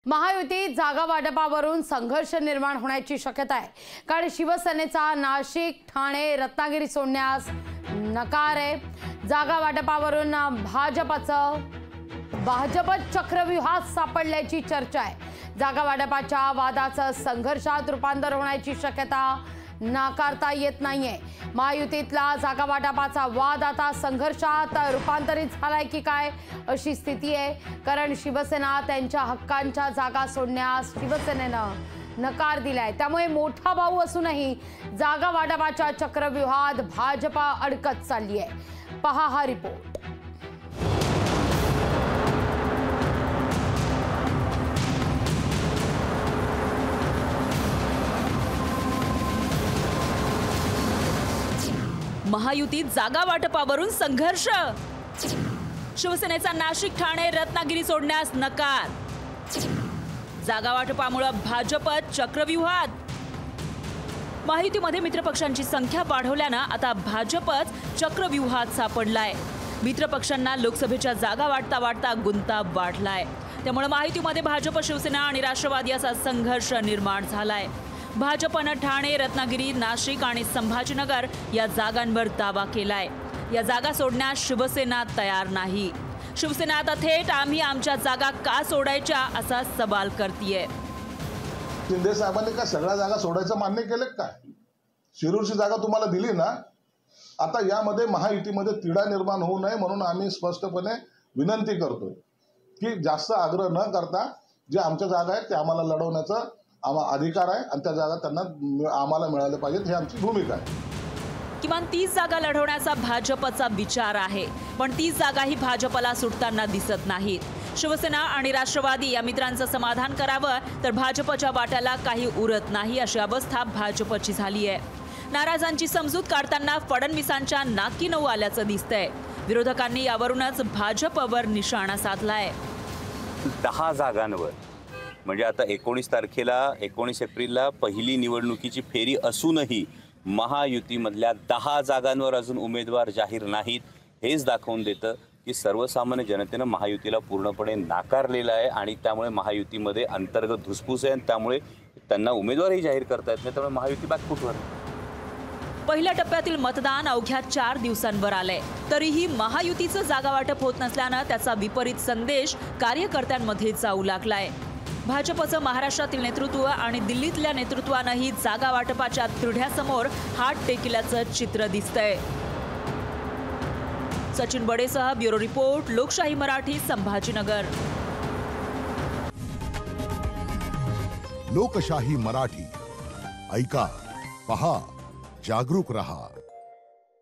महायुतीत जागा वाटपावरून संघर्ष निर्माण होण्याची शक्यता आहे, कारण शिवसेनेचा नाशिक, ठाणे, रत्नागिरी सोडण्यास नकार आहे। जागा वाटपावरून भाजप चक्रव्यूहात सापडल्याची चर्चा आहे। जागा वाटपाच्या वादाचं संघर्षात रूपांतर होण्याची शक्यता नाकारता येत नाहीये। महायुतीतला जागा वाटपाचा वाद आता संघर्षात रूपांतरित झालाय की काय अशी स्थिती आहे, कारण शिवसेना त्यांच्या हक्कांच्या जागा सोडण्यास शिवसेनेनं नकार दिलाय। त्यामुळे मोठा भाऊ असूनही जागा वाटपाच्या चक्रव्यूहात भाजप अडकत चालली आहे। पहा हा रिपोर्ट। महायुतीत जागा वाटपावरून संघर्ष, शिवसेनेचा नाशिक, ठाणे, रत्नागिरी सोडण्यास नकार। जागा वाटपामुळे भाजप चक्रव्यूहात। महायुतीमध्ये मित्रपक्षांची संख्या वाढवल्यानं आता भाजपच चक्रव्यूहात सापडलाय। मित्रपक्षांना लोकसभेच्या जागा वाटता वाटता गुंता वाढलाय। त्यामुळे महायुतीमध्ये भाजप, शिवसेना आणि राष्ट्रवादी असा संघर्ष निर्माण झालाय। भाजपनं ठाणे, रत्नागिरी, नाशिक आणि संभाजीनगर या जागांवर दावा केलाय। या जागा सोडण्यास शिवसेना तयार नाही। शिवसेना आता थेट आम्ही आमच्या जागा का सोडायच्या असा सवाल करतीये। शिंदे साहेबांनी का सगळ्या जागा सोडायचं मान्य केलं काय? शिरूरची जागा तुम्हाला दिली ना। आता यामध्ये महायुतीमध्ये तिढा निर्माण होऊ नये म्हणून आम्ही स्पष्टपणे विनंती करतोय की जास्त आग्रह न करता जे आमच्या जागा आहेत ते आम्हाला लढवण्याचा अधिकार आहे आणि त्या जागा त्यांना आम्हाला मिळाल्या पाहिजेत, ही आमची भूमिका आहे। किमान 30 जागा लढवण्याचा भाजपचा विचार आहे, पण 30 जागाही भाजपला सुटताना दिसत नाहीत। शिवसेना आणि राष्ट्रवादी या मित्रांचं समाधान करावं तर भाजपच्या वाट्याला काही उरत नाही अशी अवस्था भाजपची झाली आहे। नाराजांची समजूत काढताना फडणवीसांच्या नाकी नऊ आल्याचं दिसतंय। विरोधकांनी यावरूनच भाजपवर निशाणा साधलाय। 10 जागांवर म्हणजे आता 19 एप्रिलला पहिली निवडणुकीची फेरी असूनही महायुतीमधल्या 10 जागांवर अजून उमेदवार जाहीर नाहीत। हेच दाखवून देतं की सर्वसामान्य जनतेनं महायुतीला पूर्णपणे नाकारलेलं आहे आणि त्यामुळे महायुतीमध्ये अंतर्गत धुसफूस आहे आणि त्यामुळे त्यांना उमेदवारही जाहीर करता येत नाही। त्यामुळे महायुती बॅकफूटवर आहे। पहिल्या टप्प्यातील मतदान अवघ्या 4 दिवसांवर आलंय, तरीही महायुतीचं जागा वाटप होत नसल्यानं त्याचा विपरीत संदेश कार्यकर्त्यांमध्ये जाऊ लागलाय। भाजपचं महाराष्ट्रातील नेतृत्व आणि दिल्लीतल्या नेतृत्वानंही जागा वाटपाच्या तिढ्यासमोर हात टेकल्याचं चित्र दिसतंय। सचिन बडेसह ब्युरो रिपोर्ट, लोकशाही मराठी, संभाजीनगर। लोकशाही मराठी, ऐका, पहा, जागरूक रहा।